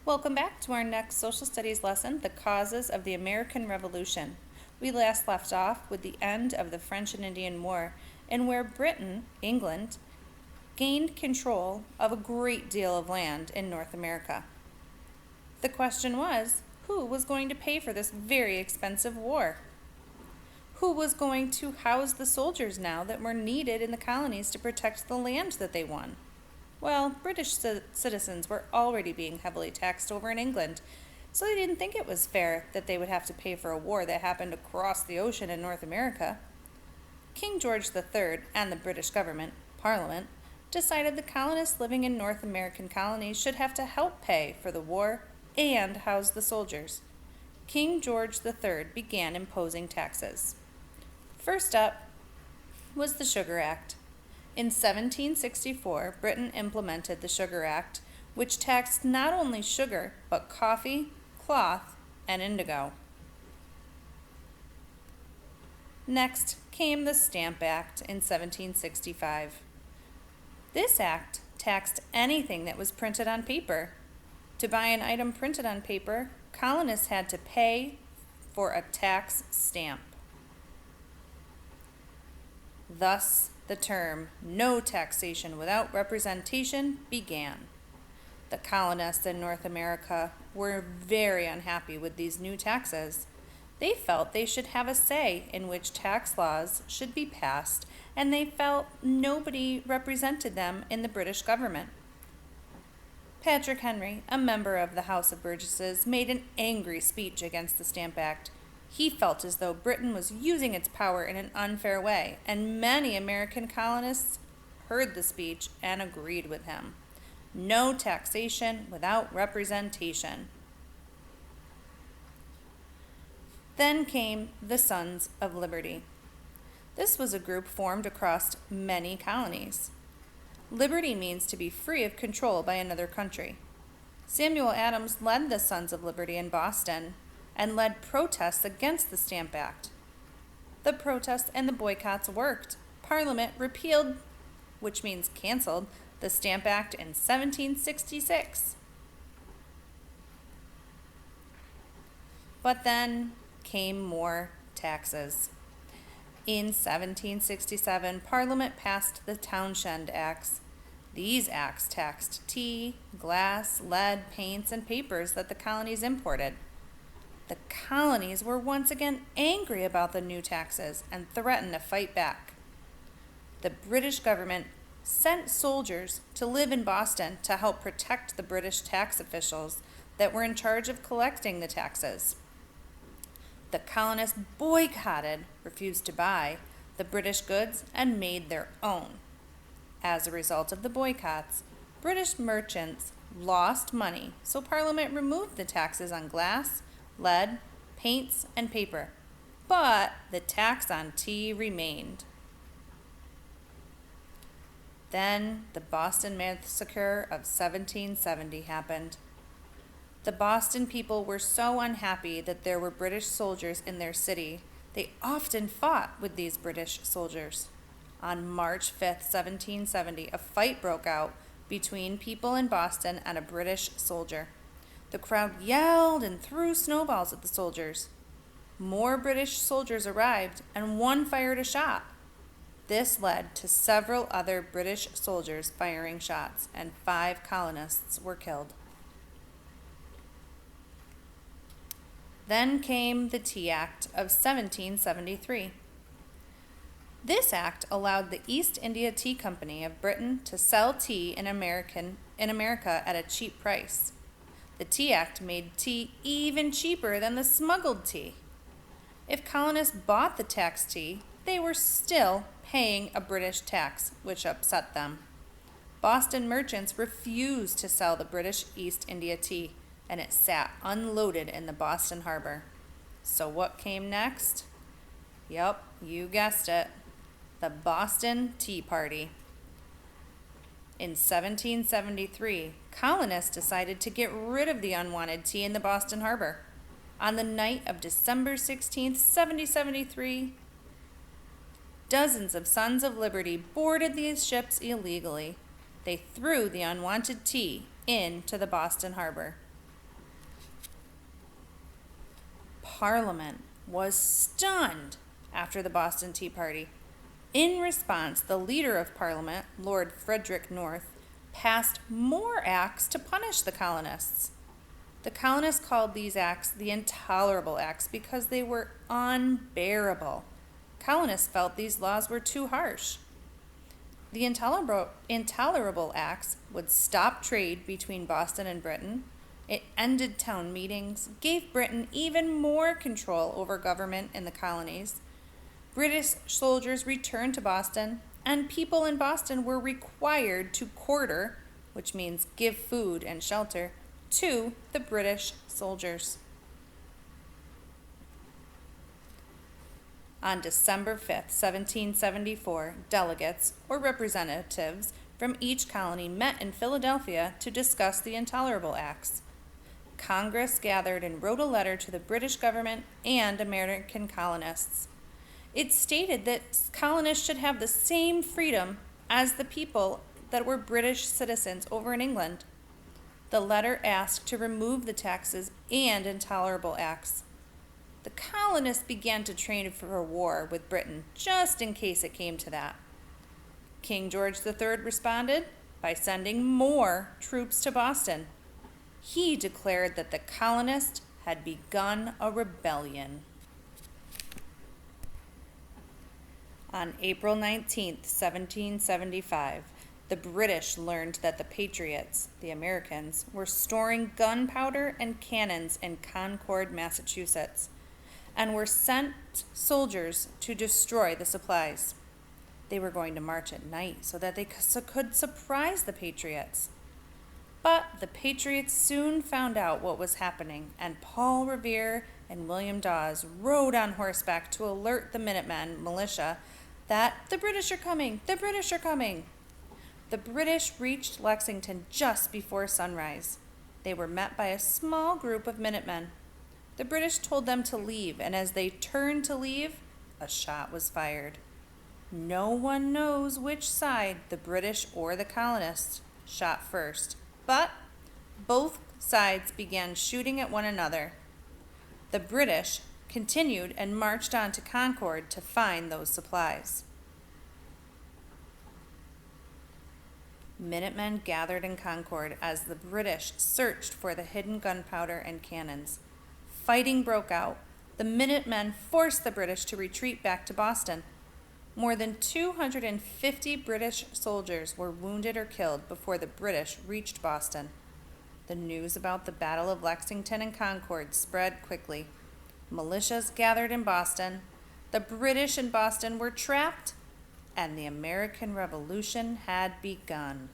Welcome back to our next social studies lesson, The Causes of the American Revolution. We last left off with the end of the French and Indian War, and where Britain, England, gained control of a great deal of land in North America. The question was, who was going to pay for this very expensive war? Who was going to house the soldiers now that were needed in the colonies to protect the land that they won? Well, British citizens were already being heavily taxed over in England, so they didn't think it was fair that they would have to pay for a war that happened across the ocean in North America. King George III and the British government, Parliament, decided the colonists living in North American colonies should have to help pay for the war and house the soldiers. King George III began imposing taxes. First up was the Sugar Act. In 1764, Britain implemented the Sugar Act, which taxed not only sugar, but coffee, cloth, and indigo. Next came the Stamp Act in 1765. This act taxed anything that was printed on paper. To buy an item printed on paper, colonists had to pay for a tax stamp. Thus, the term "no taxation without representation" began. The colonists in North America were very unhappy with these new taxes. They felt they should have a say in which tax laws should be passed, and they felt nobody represented them in the British government. Patrick Henry, a member of the House of Burgesses, made an angry speech against the Stamp Act. He felt as though Britain was using its power in an unfair way, and many American colonists heard the speech and agreed with him. No taxation without representation. Then came the Sons of Liberty. This was a group formed across many colonies. Liberty means to be free of control by another country. Samuel Adams led the Sons of Liberty in Boston and led protests against the Stamp Act. The protests and the boycotts worked. Parliament repealed, which means canceled, the Stamp Act in 1766. But then came more taxes. In 1767, Parliament passed the Townshend Acts. These acts taxed tea, glass, lead, paints, and papers that the colonies imported. The colonies were once again angry about the new taxes and threatened to fight back. The British government sent soldiers to live in Boston to help protect the British tax officials that were in charge of collecting the taxes. The colonists boycotted, refused to buy, the British goods and made their own. As a result of the boycotts, British merchants lost money, so Parliament removed the taxes on glass, lead, paints, and paper, but the tax on tea remained. Then the Boston Massacre of 1770 happened. The Boston people were so unhappy that there were British soldiers in their city, they often fought with these British soldiers. On March 5th, 1770, a fight broke out between people in Boston and a British soldier. The crowd yelled and threw snowballs at the soldiers. More British soldiers arrived, and one fired a shot. This led to several other British soldiers firing shots, and 5 colonists were killed. Then came the Tea Act of 1773. This act allowed the East India Tea Company of Britain to sell tea in America at a cheap price. The Tea Act made tea even cheaper than the smuggled tea. If colonists bought the taxed tea, they were still paying a British tax, which upset them. Boston merchants refused to sell the British East India tea, and it sat unloaded in the Boston harbor. So what came next? Yep, you guessed it. The Boston Tea Party. In 1773, colonists decided to get rid of the unwanted tea in the Boston harbor. On the night of December 16, 1773, dozens of Sons of Liberty boarded these ships illegally. They threw the unwanted tea into the Boston harbor. Parliament was stunned after the Boston Tea Party. In response, the leader of Parliament, Lord Frederick North, passed more acts to punish the colonists. The colonists called these acts the Intolerable Acts because they were unbearable. Colonists felt these laws were too harsh. The Intolerable Acts would stop trade between Boston and Britain. It ended town meetings, gave Britain even more control over government in the colonies. British soldiers returned to Boston, and people in Boston were required to quarter, which means give food and shelter, to the British soldiers. On December 5th, 1774, delegates, or representatives, from each colony met in Philadelphia to discuss the Intolerable Acts. Congress gathered and wrote a letter to the British government and American colonists. It stated that colonists should have the same freedom as the people that were British citizens over in England. The letter asked to remove the taxes and Intolerable Acts. The colonists began to train for a war with Britain just in case it came to that. King George III responded by sending more troops to Boston. He declared that the colonists had begun a rebellion. On April 19, 1775, the British learned that the Patriots, the Americans, were storing gunpowder and cannons in Concord, Massachusetts, and were sent soldiers to destroy the supplies. They were going to march at night so that they could surprise the Patriots. But the Patriots soon found out what was happening, and Paul Revere and William Dawes rode on horseback to alert the Minutemen militia that the British are coming, the British are coming. The British reached Lexington just before sunrise. They were met by a small group of Minutemen. The British told them to leave, and as they turned to leave, a shot was fired. No one knows which side, the British or the colonists, shot first, but both sides began shooting at one another. The British continued and marched on to Concord to find those supplies. Minutemen gathered in Concord as the British searched for the hidden gunpowder and cannons. Fighting broke out. The Minutemen forced the British to retreat back to Boston. More than 250 British soldiers were wounded or killed before the British reached Boston. The news about the Battle of Lexington and Concord spread quickly. Militias gathered in Boston. The British in Boston were trapped, and the American Revolution had begun.